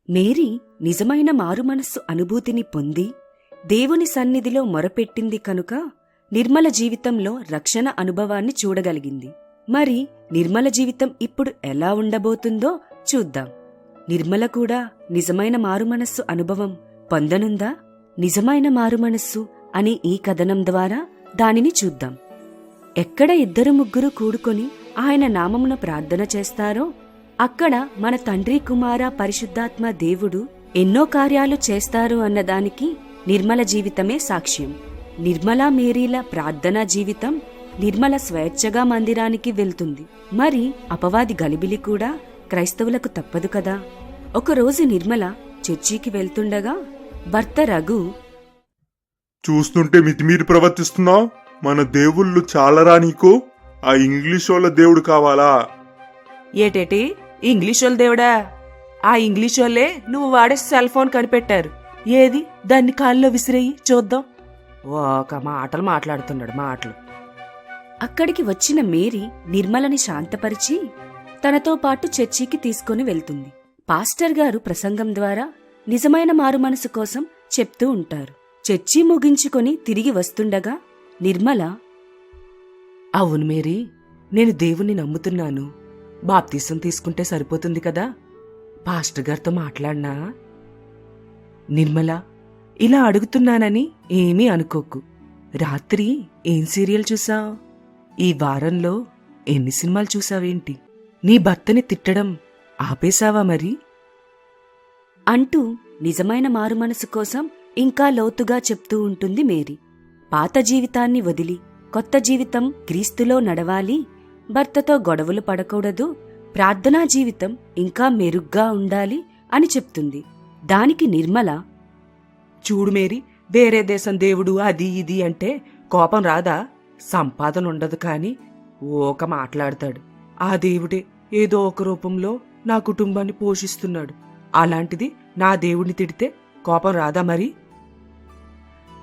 Mary నిజమైన మారుమనస్సు అనుభూతిని పొంది దేవుని సన్నిధిలో మొరపెట్టింది కనుక నిర్మల జీవితంలో రక్షణ అనుభవాన్ని చూడగలిగింది. మరి నిర్మల జీవితం ఇప్పుడు ఎలా ఉండబోతుందో చూద్దాం. నిర్మల కూడా నిజమైన మారుమనస్సు అనుభవం పొందనుందా? నిజమైన మారుమనస్సు అనే ఈ కథనం ద్వారా దానిని చూద్దాం. ఎక్కడ ఇద్దరు ముగ్గురు కూడుకొని ఆయన నామమున ప్రార్థన చేస్తారో అక్కడ మన తండ్రి కుమార పరిశుద్ధాత్మ దేవుడు ఎన్నో కార్యాలు చేస్తారు అన్నదానికి నిర్మల జీవితమే సాక్ష్యం. నిర్మలా మేరీల ప్రార్థనా జీవితం నిర్మల స్వేచ్ఛగా మందిరానికి వెళ్తుంది. మరి అపవాది గలిబిలి కూడా క్రైస్తవులకు తప్పదు కదా. ఒకరోజు నిర్మల చర్చికి వెళ్తుండగా భర్త రఘు, చూస్తుంటే మితిమీరి ప్రవర్తిస్తున్నావు. మన దేవుళ్ళు చాలరా నీకు? ఆ ఇంగ్లీషోళ్ళ దేవుడు కావాలా? ఏటేటి ఇంగ్లీషోళ్ళ దేవుడా? ఆ ఇంగ్లీషోళ్ళే నువ్వు వాడే సెల్ ఫోన్ కనిపెట్టారు. ఏది దాన్ని కాల్లో విసిరేయి చూద్దాం. ఒక మాటలు మాట్లాడుతున్నాడు మాటలు. అక్కడికి వచ్చిన మేరీ నిర్మలని శాంతపరిచి తనతో పాటు చర్చికి తీసుకుని వెళ్తుంది. పాస్టర్ గారు ప్రసంగం ద్వారా నిజమైన మారుమనసు కోసం చెప్తూ ఉంటారు. చర్చి ముగించుకొని తిరిగి వస్తుండగా నిర్మల, అవును మేరీ, నేను దేవుణ్ణి నమ్ముతున్నాను. బాప్తీసం తీసుకుంటే సరిపోతుంది కదా. పాస్టర్ గారితో మాట్లాడినా? నిర్మల, ఇలా అడుగుతున్నానని ఏమీ అనుకోకు. రాత్రి ఏం సీరియల్ చూసావ్? ఈ వారంలో ఎన్ని సినిమాలు చూసావేంటి? నీ భర్తని తిట్టడం ఆపేశావా మరి? అంటూ నిజమైన మారుమనసు కోసం ఇంకా లోతుగా చెప్తూ ఉంటుంది మేరీ. పాత జీవితాన్ని వదిలి కొత్త జీవితం క్రీస్తులో నడవాలి, భర్తతో గొడవలు పడకూడదు, ప్రార్థనా జీవితం ఇంకా మెరుగ్గా ఉండాలి అని చెప్తుంది. దానికి నిర్మల, చూడు మేరీ, వేరే దేశం దేవుడు అది ఇది అంటే కోపం రాదా? సంపాదన ఉండదు కాని ఓక మాట్లాడతాడు. ఆ దేవుడే ఏదో ఒక రూపంలో నా కుటుంబాన్ని పోషిస్తున్నాడు. అలాంటిది నా దేవుడిని తిడితే కోపం రాదా మరి?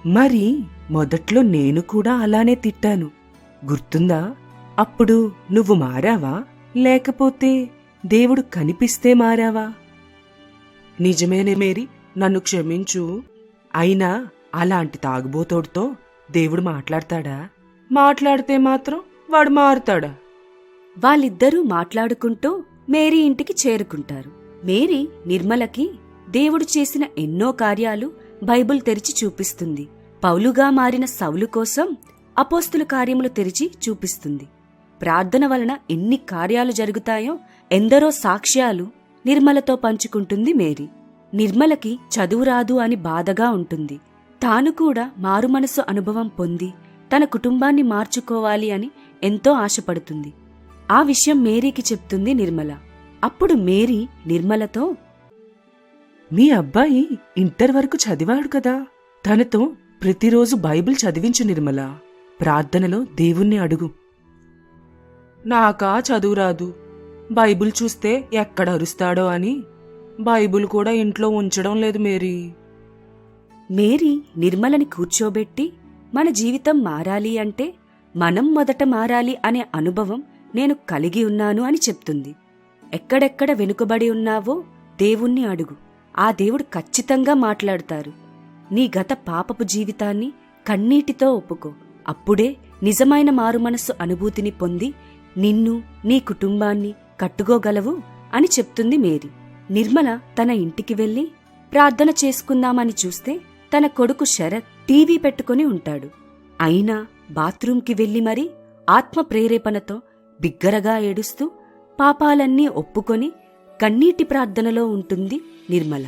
మరి మొదట్లో నేను కూడా అలానే తిట్టాను, గుర్తుందా? అప్పుడు నువ్వు మారావా, లేకపోతే దేవుడు కనిపిస్తే మారావా? నిజమేనే మేరీ, నన్ను క్షమించు. అయినా అలాంటి తాగుబోతోడితో దేవుడు మాట్లాడతాడా? మాట్లాడితే మాత్రం వాడు మారుతాడా? వాళ్ళిద్దరూ మాట్లాడుకుంటూ మేరీ ఇంటికి చేరుకుంటారు. మేరీ నిర్మలకి దేవుడు చేసిన ఎన్నో కార్యాలు బైబిల్ తెరిచి చూపిస్తుంది. పౌలుగా మారిన సౌలు కోసం అపోస్తుల కార్యములు తెరిచి చూపిస్తుంది. ప్రార్థన వలన ఎన్ని కార్యాలు జరుగుతాయో ఎందరో సాక్ష్యాలు నిర్మలతో పంచుకుంటుంది మేరీ. నిర్మలకి చదువు రాదు అని బాధగా ఉంటుంది. తాను కూడా మారుమనసు అనుభవం పొంది తన కుటుంబాన్ని మార్చుకోవాలి అని ఎంతో ఆశపడుతుంది. ఆ విషయం మేరీకి చెప్తుంది నిర్మల. అప్పుడు మేరీ నిర్మలతో, మీ అబ్బాయి ఇంటర్ వరకు చదివాడు కదా, తనతో ప్రతిరోజు బైబిల్ చదివించు నిర్మల. ప్రార్థనలో దేవుణ్ణి అడుగు. నాకా చదువు రాదు, బైబిల్ చూస్తే ఎక్కడ అరుస్తాడో అని బైబిల్ కూడా ఇంట్లో ఉంచడం లేదు మేరీ. మేరీ నిర్మలని కూర్చోబెట్టి, మన జీవితం మారాలి అంటే మనం మొదట మారాలి అనే అనుభవం నేను కలిగి ఉన్నాను అని చెప్తుంది. ఎక్కడెక్కడ వెనుకబడి ఉన్నావో దేవుణ్ణి అడుగు, ఆ దేవుడు ఖచ్చితంగా మాట్లాడతారు. నీ గత పాపపు జీవితాన్ని కన్నీటితో ఒప్పుకో. అప్పుడే నిజమైన మారుమనస్సు అనుభూతిని పొంది నిన్ను నీ కుటుంబాన్ని కట్టుకోగలవు అని చెప్తుంది మేరీ. నిర్మల తన ఇంటికి వెళ్లి ప్రార్థన చేసుకుందామని చూస్తే తన కొడుకు శరత్ టీవీ పెట్టుకుని ఉంటాడు. అయినా బాత్రూంకి వెళ్లి మరీ ఆత్మ ప్రేరేపణతో బిగ్గరగా ఏడుస్తూ పాపాలన్నీ ఒప్పుకొని కన్నీటి ప్రార్థనలో ఉంటుంది నిర్మల.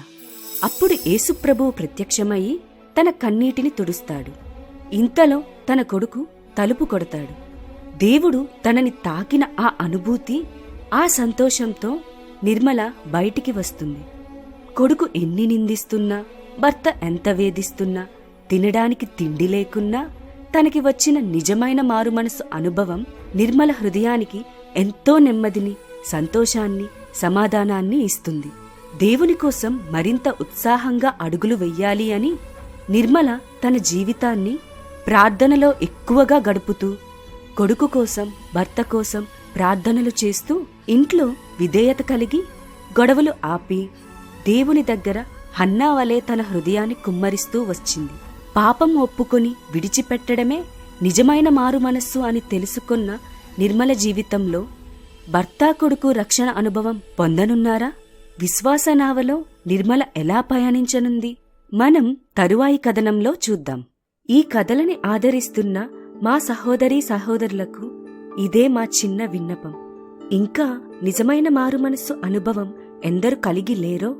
అప్పుడు యేసుప్రభువు ప్రత్యక్షమయ్యి తన కన్నీటిని తుడుస్తాడు. ఇంతలో తన కొడుకు తలుపు కొడతాడు. దేవుడు తనని తాకిన ఆ అనుభూతి, ఆ సంతోషంతో నిర్మల బయటికి వస్తుంది. కొడుకు ఎన్ని నిందిస్తున్నా, భర్త ఎంత వేధిస్తున్నా, తినడానికి తిండి లేకున్నా తనకి వచ్చిన నిజమైన మారుమనసు అనుభవం నిర్మల హృదయానికి ఎంతో నెమ్మదిని, సంతోషాన్ని, సమాధానాన్ని ఇస్తుంది. దేవుని కోసం మరింత ఉత్సాహంగా అడుగులు వెయ్యాలి అని నిర్మల తన జీవితాన్ని ప్రార్థనలో ఎక్కువగా గడుపుతూ, కొడుకు కోసం, భర్త కోసం ప్రార్థనలు చేస్తూ, ఇంట్లో విధేయత కలిగి, గొడవలు ఆపి, దేవుని దగ్గర హన్నా వలె తన హృదయాన్ని కుమ్మరిస్తూ వచ్చింది. పాపం ఒప్పుకొని విడిచిపెట్టడమే నిజమైన మారు మనస్సు అని తెలుసుకున్న నిర్మల జీవితంలో భర్త కొడుకు రక్షణ అనుభవం పొందనున్నారా? విశ్వాస నావలో నిర్మల ఎలా పయనించనుంది? మనం తరువాయి కథనంలో చూద్దాం. ఈ కథలని ఆదరిస్తున్న మా సహోదరీ సహోదరులకు ఇదే మా చిన్న విన్నపం. ఇంకా నిజమైన మారు మనస్సు అనుభవం ఎందరు కలిగి లేరో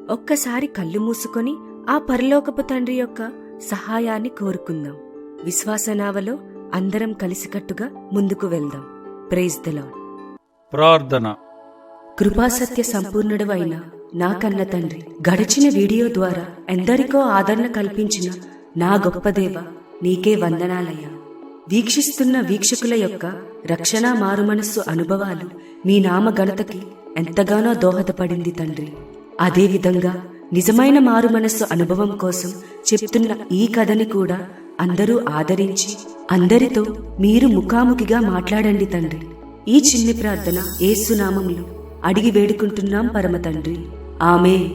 ఒక్కసారి కళ్ళు మూసుకొని ఆ పరలోకపు తండ్రి యొక్క సహాయాన్ని కోరుకుందాం. విశ్వాసనావలో అందరం కలిసికట్టుగా ముందుకు వెళ్దాం. Praise the Lord. ప్రార్థన. కృపాసత్య సంపూర్ణుడు అయిన నా కన్న తండ్రి, గడిచిన వీడియో ద్వారా ఎందరికో ఆదరణ కల్పించిన నా గొప్ప దేవ, నీకే వందనాలయ్యా. వీక్షిస్తున్న వీక్షకుల యొక్క రక్షణ మారుమనస్సు అనుభవాలు మీ నామ ఘనతకి ఎంతగానో దోహదపడింది తండ్రి. అదేవిధంగా నిజమైన మారు మనస్సు అనుభవం కోసం చెప్తున్న ఈ కథని కూడా అందరూ ఆదరించి అందరితో మీరు ముఖాముఖిగా మాట్లాడండి తండ్రి. ఈ చిన్ని ప్రార్థన యేసు నామములో అడిగి వేడుకుంటున్నాం పరమ తండ్రి. ఆమేన్.